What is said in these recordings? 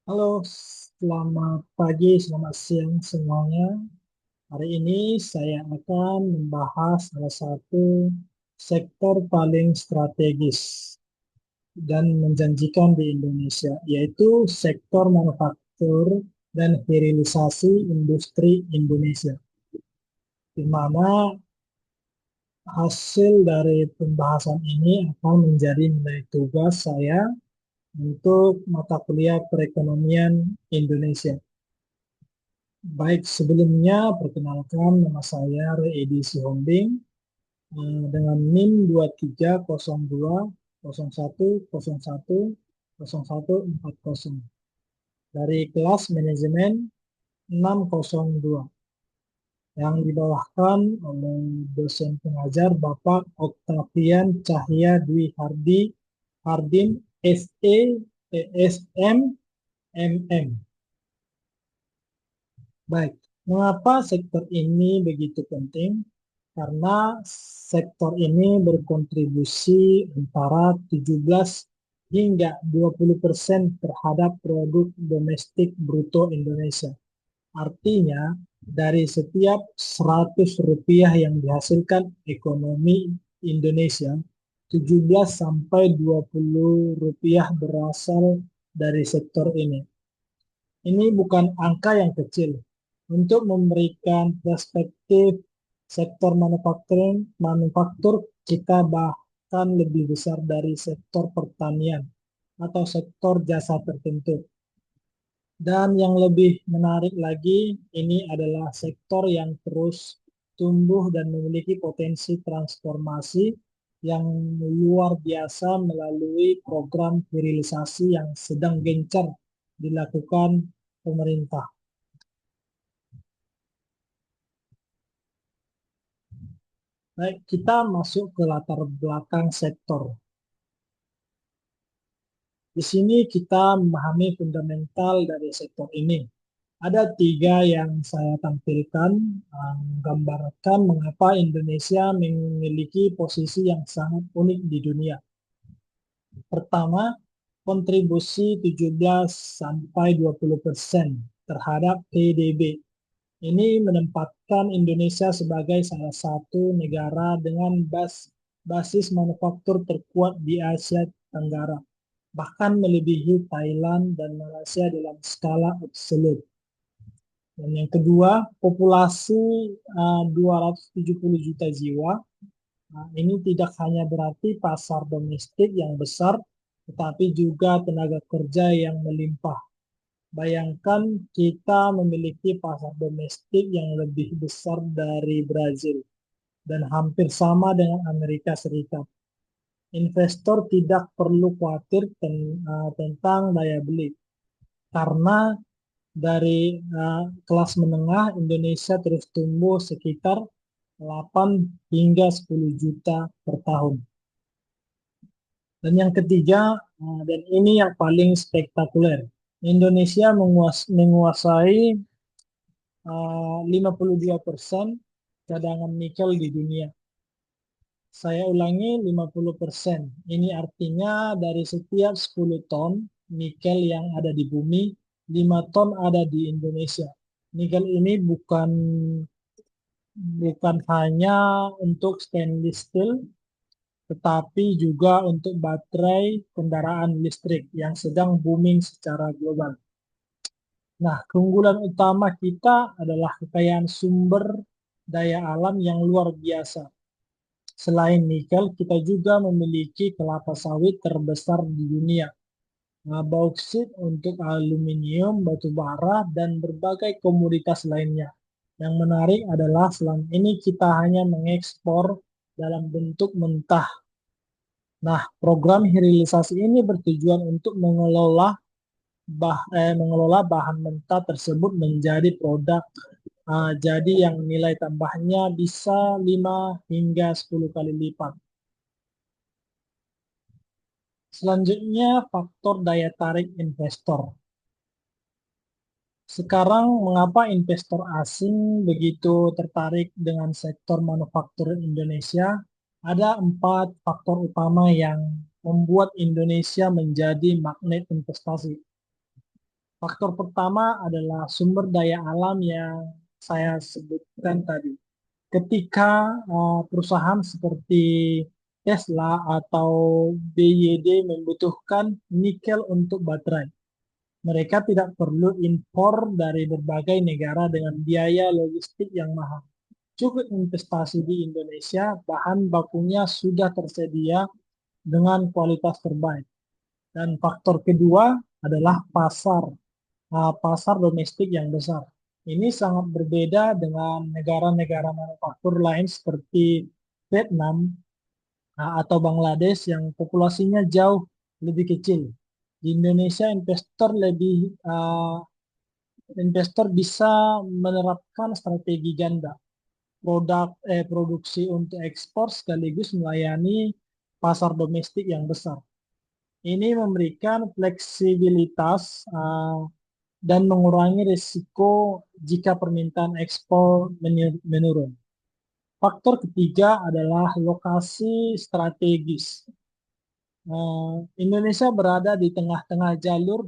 Halo, selamat pagi, selamat siang semuanya. Hari ini saya akan membahas salah satu sektor paling strategis dan menjanjikan di Indonesia, yaitu sektor manufaktur dan hilirisasi industri Indonesia, di mana hasil dari pembahasan ini akan menjadi nilai tugas saya untuk mata kuliah perekonomian Indonesia. Baik, sebelumnya perkenalkan nama saya Reedy Sihombing dengan NIM 230201010140 dari kelas manajemen 602 yang dibawakan oleh dosen pengajar Bapak Oktavian Cahya Dwi Hardin SE TSM MM. Baik, mengapa sektor ini begitu penting? Karena sektor ini berkontribusi antara 17 hingga 20% terhadap produk domestik bruto Indonesia. Artinya, dari setiap 100 rupiah yang dihasilkan ekonomi Indonesia, 17 sampai 20 rupiah berasal dari sektor ini. Ini bukan angka yang kecil. Untuk memberikan perspektif sektor manufaktur kita bahkan lebih besar dari sektor pertanian atau sektor jasa tertentu. Dan yang lebih menarik lagi, ini adalah sektor yang terus tumbuh dan memiliki potensi transformasi yang luar biasa melalui program hilirisasi yang sedang gencar dilakukan pemerintah. Baik, kita masuk ke latar belakang sektor. Di sini kita memahami fundamental dari sektor ini. Ada tiga yang saya tampilkan, menggambarkan mengapa Indonesia memiliki posisi yang sangat unik di dunia. Pertama, kontribusi 17 sampai 20% terhadap PDB. Ini menempatkan Indonesia sebagai salah satu negara dengan basis manufaktur terkuat di Asia Tenggara, bahkan melebihi Thailand dan Malaysia dalam skala absolut. Dan yang kedua, populasi 270 juta jiwa. Nah, ini tidak hanya berarti pasar domestik yang besar, tetapi juga tenaga kerja yang melimpah. Bayangkan kita memiliki pasar domestik yang lebih besar dari Brazil dan hampir sama dengan Amerika Serikat. Investor tidak perlu khawatir tentang daya beli karena dari kelas menengah Indonesia terus tumbuh sekitar 8 hingga 10 juta per tahun. Dan yang ketiga, dan ini yang paling spektakuler, Indonesia menguasai 52% cadangan nikel di dunia. Saya ulangi 50%. Ini artinya dari setiap 10 ton nikel yang ada di bumi, 5 ton ada di Indonesia. Nikel ini bukan hanya untuk stainless steel, tetapi juga untuk baterai kendaraan listrik yang sedang booming secara global. Nah, keunggulan utama kita adalah kekayaan sumber daya alam yang luar biasa. Selain nikel, kita juga memiliki kelapa sawit terbesar di dunia, bauksit untuk aluminium, batu bara, dan berbagai komoditas lainnya. Yang menarik adalah selama ini kita hanya mengekspor dalam bentuk mentah. Nah, program hilirisasi ini bertujuan untuk mengelola bahan mentah tersebut menjadi produk jadi yang nilai tambahnya bisa 5 hingga 10 kali lipat. Selanjutnya, faktor daya tarik investor. Sekarang, mengapa investor asing begitu tertarik dengan sektor manufaktur Indonesia? Ada 4 faktor utama yang membuat Indonesia menjadi magnet investasi. Faktor pertama adalah sumber daya alam yang saya sebutkan tadi. Ketika perusahaan seperti Tesla atau BYD membutuhkan nikel untuk baterai, mereka tidak perlu impor dari berbagai negara dengan biaya logistik yang mahal. Cukup investasi di Indonesia, bahan bakunya sudah tersedia dengan kualitas terbaik. Dan faktor kedua adalah pasar domestik yang besar. Ini sangat berbeda dengan negara-negara manufaktur lain seperti Vietnam atau Bangladesh yang populasinya jauh lebih kecil. Di Indonesia investor bisa menerapkan strategi ganda, produksi untuk ekspor sekaligus melayani pasar domestik yang besar. Ini memberikan fleksibilitas dan mengurangi risiko jika permintaan ekspor menurun. Faktor ketiga adalah lokasi strategis. Indonesia berada di tengah-tengah jalur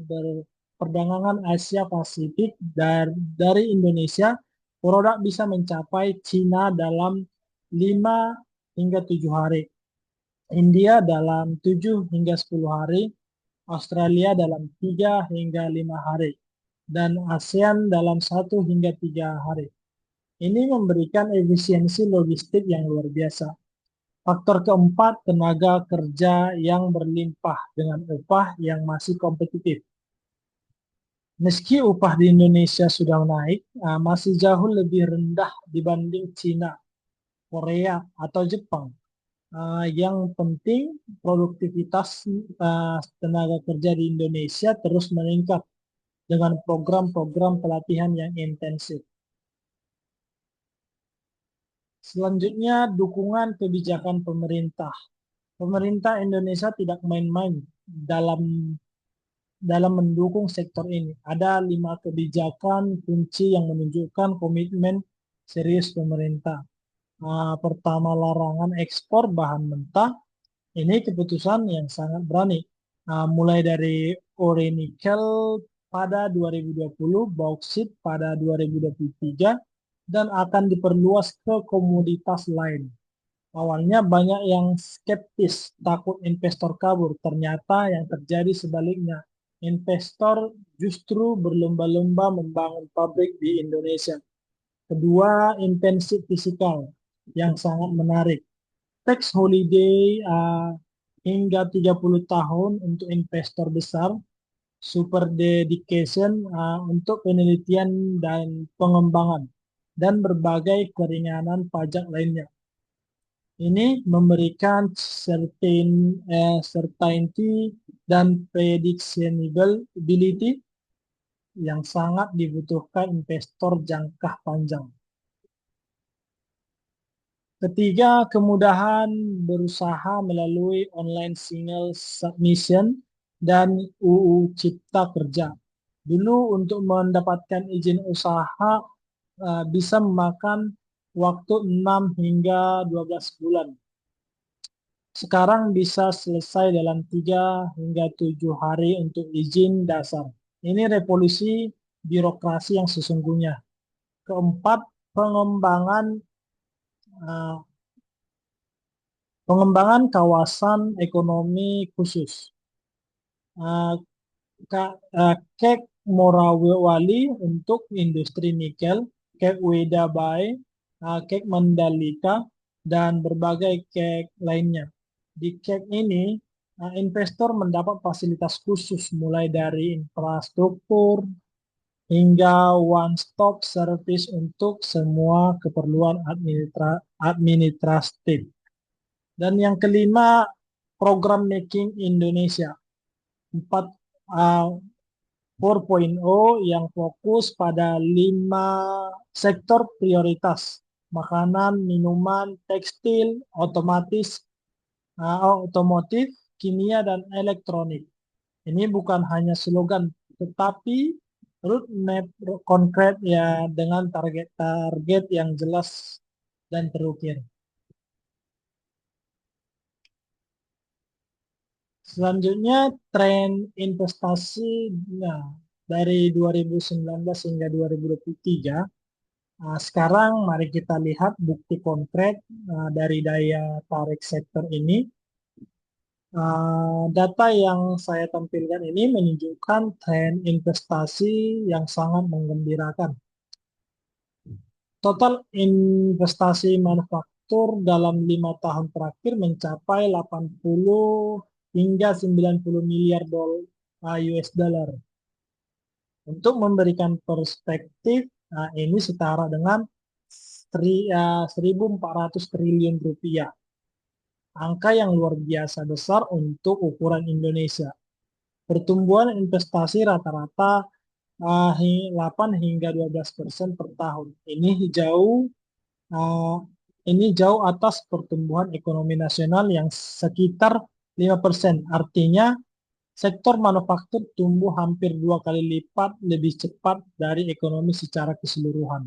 perdagangan Asia Pasifik. Dari Indonesia, produk bisa mencapai Cina dalam 5 hingga 7 hari, India dalam 7 hingga 10 hari, Australia dalam 3 hingga 5 hari, dan ASEAN dalam 1 hingga 3 hari. Ini memberikan efisiensi logistik yang luar biasa. Faktor keempat, tenaga kerja yang berlimpah dengan upah yang masih kompetitif. Meski upah di Indonesia sudah naik, masih jauh lebih rendah dibanding Cina, Korea, atau Jepang. Yang penting, produktivitas tenaga kerja di Indonesia terus meningkat dengan program-program pelatihan yang intensif. Selanjutnya, dukungan kebijakan pemerintah. Pemerintah Indonesia tidak main-main dalam dalam mendukung sektor ini. Ada 5 kebijakan kunci yang menunjukkan komitmen serius pemerintah. Pertama, larangan ekspor bahan mentah. Ini keputusan yang sangat berani. Mulai dari ore nikel pada 2020, bauksit pada 2023, dan akan diperluas ke komoditas lain. Awalnya banyak yang skeptis, takut investor kabur. Ternyata yang terjadi sebaliknya. Investor justru berlomba-lomba membangun pabrik di Indonesia. Kedua, intensif fiskal yang sangat menarik. Tax holiday hingga 30 tahun untuk investor besar, super dedication untuk penelitian dan pengembangan, dan berbagai keringanan pajak lainnya. Ini memberikan certainty dan predictability yang sangat dibutuhkan investor jangka panjang. Ketiga, kemudahan berusaha melalui online single submission dan UU Cipta Kerja. Dulu untuk mendapatkan izin usaha bisa memakan waktu 6 hingga 12 bulan. Sekarang bisa selesai dalam 3 hingga 7 hari untuk izin dasar. Ini revolusi birokrasi yang sesungguhnya. Keempat, pengembangan uh, pengembangan kawasan ekonomi khusus. Uh, Kek Morawali untuk industri nikel, Kek Weda Bay, Kek Mandalika, dan berbagai kek lainnya. Di kek ini, investor mendapat fasilitas khusus mulai dari infrastruktur hingga one-stop service untuk semua keperluan administratif. Dan yang kelima, program Making Indonesia 4, 4.0 yang fokus pada 5 sektor prioritas: makanan, minuman, tekstil, otomotif, kimia, dan elektronik. Ini bukan hanya slogan, tetapi roadmap konkret ya dengan target-target yang jelas dan terukir. Selanjutnya, tren investasi. Nah, dari 2019 hingga 2023. Sekarang mari kita lihat bukti konkret dari daya tarik sektor ini. Data yang saya tampilkan ini menunjukkan tren investasi yang sangat menggembirakan. Total investasi manufaktur dalam 5 tahun terakhir mencapai 80 hingga 90 miliar US dollar. Untuk memberikan perspektif, ini setara dengan 1.400 triliun rupiah. Angka yang luar biasa besar untuk ukuran Indonesia. Pertumbuhan investasi rata-rata 8 hingga 12% per tahun. Uh, ini jauh atas pertumbuhan ekonomi nasional yang sekitar 5%. Artinya sektor manufaktur tumbuh hampir 2 kali lipat lebih cepat dari ekonomi secara keseluruhan.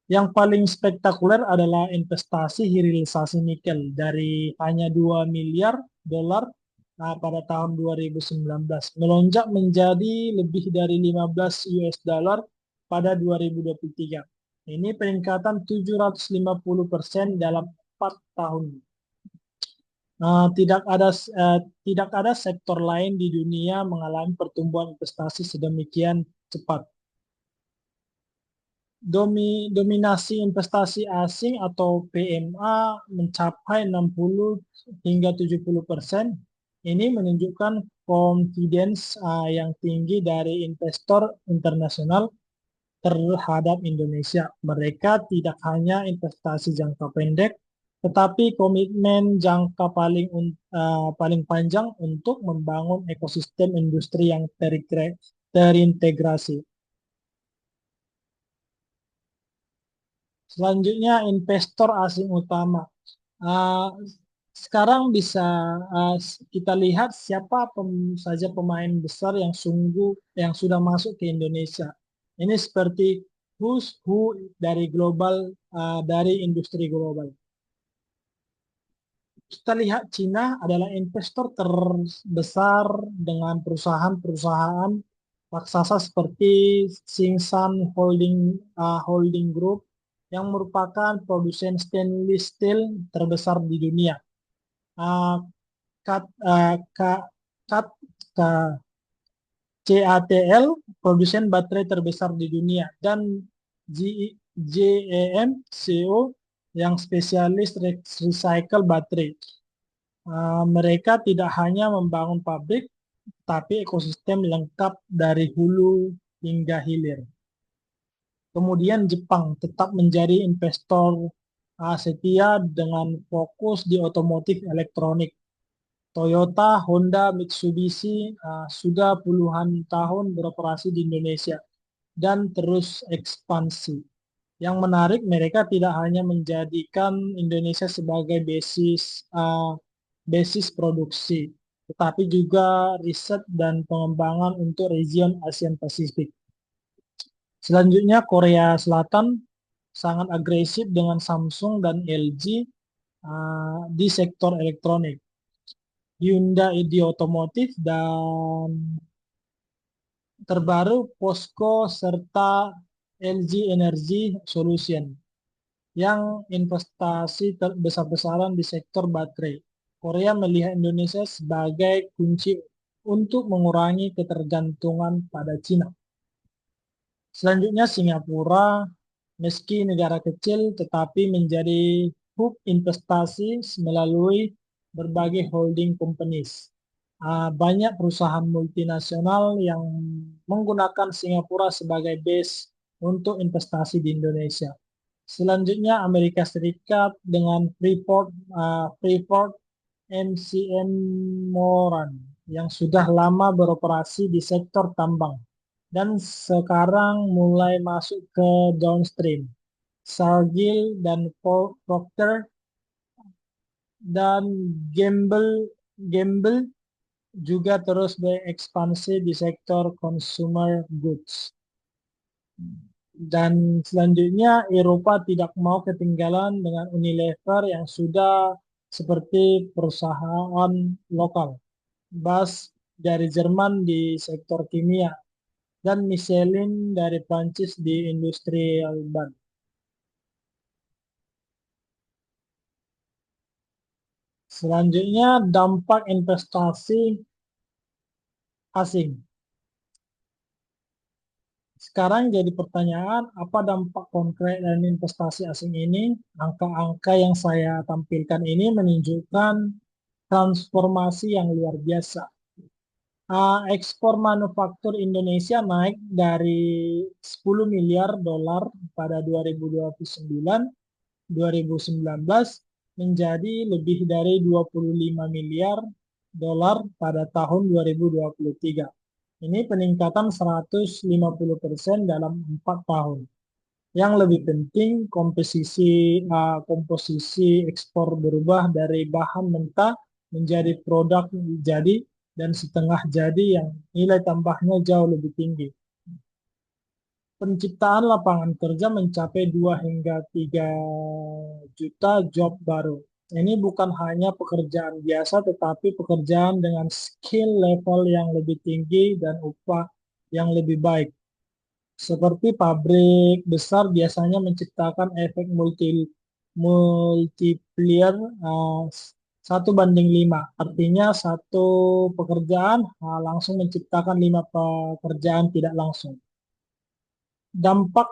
Yang paling spektakuler adalah investasi hilirisasi nikel dari hanya 2 miliar dolar pada tahun 2019 melonjak menjadi lebih dari 15 US dollar pada 2023. Ini peningkatan 750% dalam 4 tahun. Tidak ada sektor lain di dunia mengalami pertumbuhan investasi sedemikian cepat. Dominasi investasi asing atau PMA mencapai 60 hingga 70%. Ini menunjukkan confidence yang tinggi dari investor internasional terhadap Indonesia. Mereka tidak hanya investasi jangka pendek, tetapi komitmen jangka paling panjang untuk membangun ekosistem industri yang terintegrasi. Selanjutnya investor asing utama. Uh, Sekarang bisa uh, kita lihat siapa saja pemain besar yang sudah masuk ke Indonesia. Ini seperti who's who dari dari industri global. Kita lihat Cina adalah investor terbesar dengan perusahaan-perusahaan raksasa seperti Tsingshan Holding Group yang merupakan produsen stainless steel terbesar di dunia. Uh, Kat, uh, Ka- Kat, Ka- CATL, produsen baterai terbesar di dunia, dan JEM CO yang spesialis recycle baterai. Mereka tidak hanya membangun pabrik, tapi ekosistem lengkap dari hulu hingga hilir. Kemudian Jepang tetap menjadi investor setia dengan fokus di otomotif elektronik. Toyota, Honda, Mitsubishi sudah puluhan tahun beroperasi di Indonesia dan terus ekspansi. Yang menarik, mereka tidak hanya menjadikan Indonesia sebagai basis produksi, tetapi juga riset dan pengembangan untuk region ASEAN Pasifik. Selanjutnya, Korea Selatan sangat agresif dengan Samsung dan LG di sektor elektronik. Hyundai di otomotif dan terbaru POSCO serta LG Energy Solution yang investasi besar-besaran di sektor baterai. Korea melihat Indonesia sebagai kunci untuk mengurangi ketergantungan pada Cina. Selanjutnya Singapura, meski negara kecil tetapi menjadi hub investasi melalui berbagai holding companies. Banyak perusahaan multinasional yang menggunakan Singapura sebagai base untuk investasi di Indonesia. Selanjutnya Amerika Serikat dengan Freeport McMoran Moran yang sudah lama beroperasi di sektor tambang dan sekarang mulai masuk ke downstream. Cargill dan Procter dan Gamble juga terus berekspansi di sektor consumer goods. Dan selanjutnya Eropa tidak mau ketinggalan dengan Unilever yang sudah seperti perusahaan lokal. BASF dari Jerman di sektor kimia. dan Michelin dari Prancis di industri ban. Selanjutnya, dampak investasi asing. Sekarang jadi pertanyaan, apa dampak konkret dari investasi asing ini? Angka-angka yang saya tampilkan ini menunjukkan transformasi yang luar biasa. Ekspor manufaktur Indonesia naik dari 10 miliar dolar pada 2029 menjadi lebih dari 25 miliar dolar pada tahun 2023. Ini peningkatan 150% dalam 4 tahun. Yang lebih penting, komposisi ekspor berubah dari bahan mentah menjadi produk jadi dan setengah jadi yang nilai tambahnya jauh lebih tinggi. Penciptaan lapangan kerja mencapai 2 hingga 3 juta job baru. Ini bukan hanya pekerjaan biasa, tetapi pekerjaan dengan skill level yang lebih tinggi dan upah yang lebih baik. Seperti pabrik besar biasanya menciptakan efek multiplier 1 banding 5. Artinya satu pekerjaan langsung menciptakan 5 pekerjaan tidak langsung. Dampak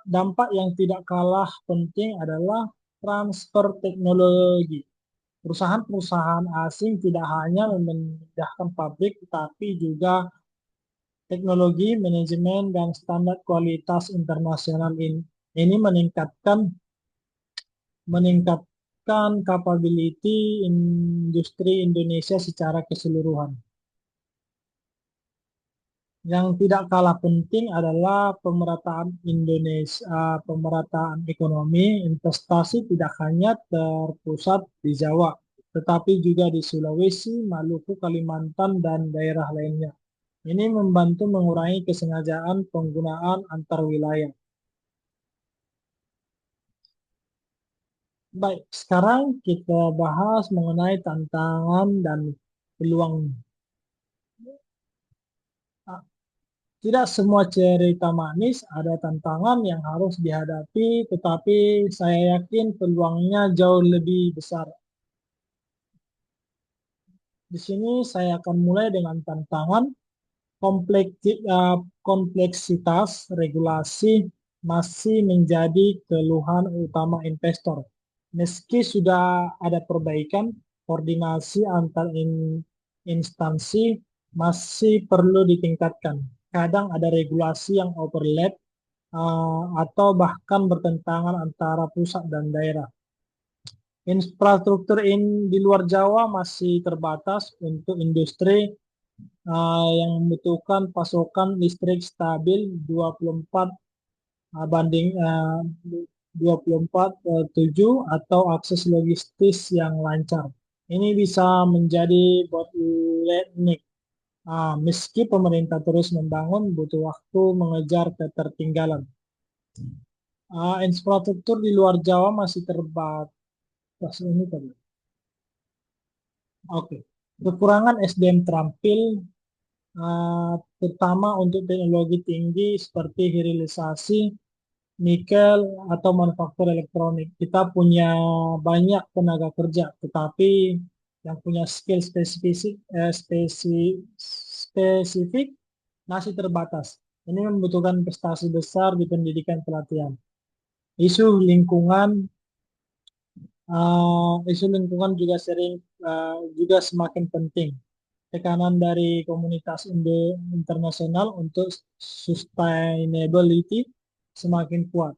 dampak yang tidak kalah penting adalah transfer teknologi. Perusahaan-perusahaan asing tidak hanya memindahkan pabrik, tetapi juga teknologi, manajemen, dan standar kualitas internasional ini meningkatkan capability industri Indonesia secara keseluruhan. Yang tidak kalah penting adalah pemerataan ekonomi. Investasi tidak hanya terpusat di Jawa, tetapi juga di Sulawesi, Maluku, Kalimantan, dan daerah lainnya. Ini membantu mengurangi kesengajaan penggunaan antar wilayah. Baik, sekarang kita bahas mengenai tantangan dan peluang. Tidak semua cerita manis, ada tantangan yang harus dihadapi, tetapi saya yakin peluangnya jauh lebih besar. Di sini saya akan mulai dengan tantangan. Kompleksitas regulasi masih menjadi keluhan utama investor. Meski sudah ada perbaikan, koordinasi antar instansi masih perlu ditingkatkan. Kadang ada regulasi yang overlap atau bahkan bertentangan antara pusat dan daerah. Infrastruktur di luar Jawa masih terbatas untuk industri yang membutuhkan pasokan listrik stabil 24 banding 24/7 atau akses logistis yang lancar. Ini bisa menjadi bottleneck. Meski pemerintah terus membangun, butuh waktu mengejar ketertinggalan. Infrastruktur di luar Jawa masih terbatas. Ini tadi. Oke. Kekurangan SDM terampil, terutama untuk teknologi tinggi seperti hilirisasi, nikel, atau manufaktur elektronik. Kita punya banyak tenaga kerja, tetapi yang punya skill spesifik masih terbatas. Ini membutuhkan investasi besar di pendidikan pelatihan. Isu lingkungan, juga semakin penting. Tekanan dari komunitas internasional untuk sustainability semakin kuat.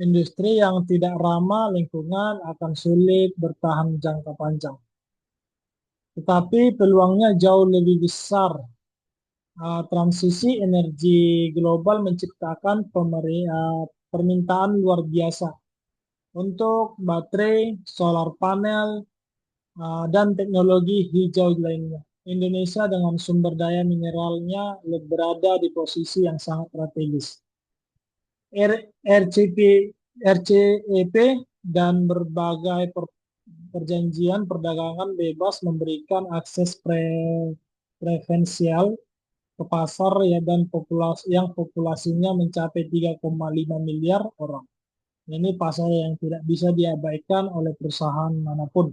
Industri yang tidak ramah lingkungan akan sulit bertahan jangka panjang. Tetapi peluangnya jauh lebih besar. Transisi energi global menciptakan permintaan luar biasa untuk baterai, solar panel, dan teknologi hijau lainnya. Indonesia dengan sumber daya mineralnya berada di posisi yang sangat strategis. RCEP dan berbagai Perjanjian perdagangan bebas memberikan akses preferensial ke pasar ya dan populasinya mencapai 3,5 miliar orang. Ini pasar yang tidak bisa diabaikan oleh perusahaan manapun.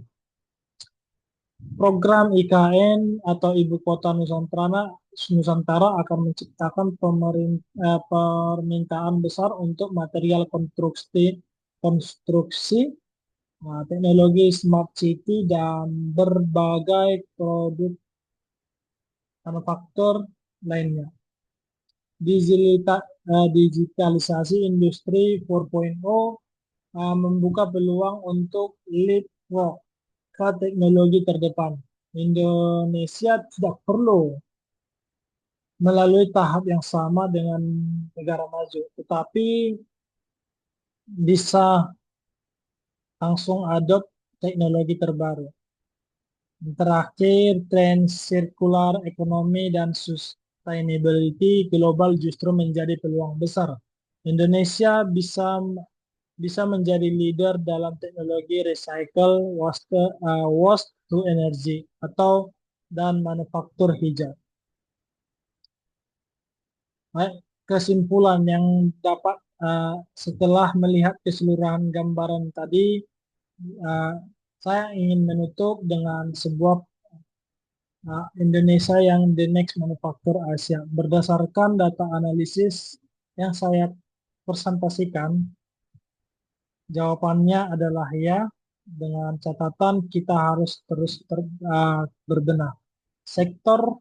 Program IKN atau Ibu Kota Nusantara akan menciptakan permintaan besar untuk material konstruksi, teknologi smart city, dan berbagai produk manufaktur lainnya. Digitalisasi industri 4.0 membuka peluang untuk leapfrog ke teknologi terdepan. Indonesia tidak perlu melalui tahap yang sama dengan negara maju, tetapi bisa langsung adopt teknologi terbaru. Terakhir, tren sirkular ekonomi dan sustainability global justru menjadi peluang besar. Indonesia bisa menjadi leader dalam teknologi recycle waste to energy dan manufaktur hijau. Baik, kesimpulan yang dapat setelah melihat keseluruhan gambaran tadi, saya ingin menutup dengan sebuah Indonesia yang the next manufaktur Asia. Berdasarkan data analisis yang saya presentasikan, jawabannya adalah ya, dengan catatan kita harus terus berbenah. Sektor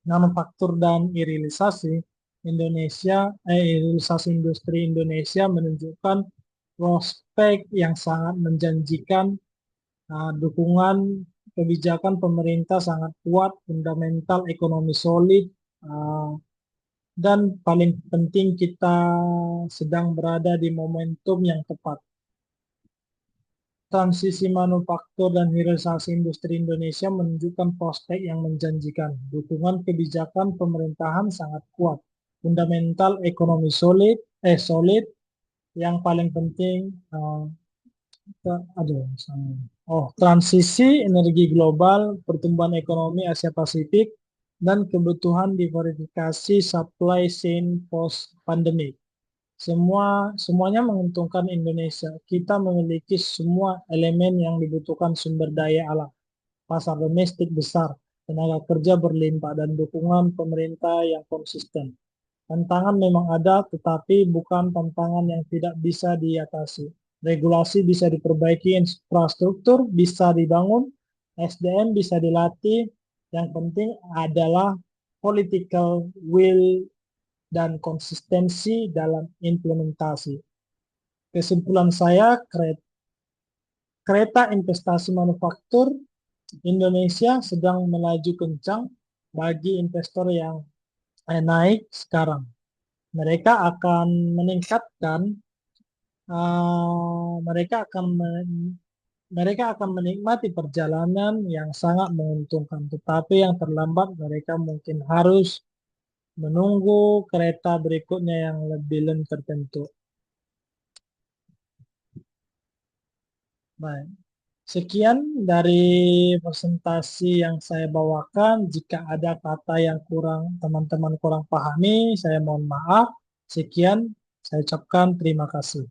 manufaktur dan irilisasi industri Indonesia menunjukkan prospek yang sangat menjanjikan. Dukungan kebijakan pemerintah sangat kuat, fundamental ekonomi solid, dan paling penting kita sedang berada di momentum yang tepat. Transisi manufaktur dan hilirisasi industri Indonesia menunjukkan prospek yang menjanjikan. Dukungan kebijakan pemerintahan sangat kuat. Fundamental ekonomi solid, yang paling penting transisi energi global, pertumbuhan ekonomi Asia Pasifik, dan kebutuhan diversifikasi supply chain post pandemic. Semuanya menguntungkan Indonesia. Kita memiliki semua elemen yang dibutuhkan: sumber daya alam, pasar domestik besar, tenaga kerja berlimpah, dan dukungan pemerintah yang konsisten. Tantangan memang ada, tetapi bukan tantangan yang tidak bisa diatasi. Regulasi bisa diperbaiki, infrastruktur bisa dibangun, SDM bisa dilatih. Yang penting adalah political will dan konsistensi dalam implementasi. Kesimpulan saya, kereta investasi manufaktur Indonesia sedang melaju kencang bagi investor yang naik sekarang. Mereka akan meningkatkan, mereka akan menikmati perjalanan yang sangat menguntungkan. Tetapi yang terlambat, mereka mungkin harus menunggu kereta berikutnya yang belum tertentu. Baik, sekian dari presentasi yang saya bawakan. Jika ada kata yang teman-teman kurang pahami, saya mohon maaf. Sekian, saya ucapkan terima kasih.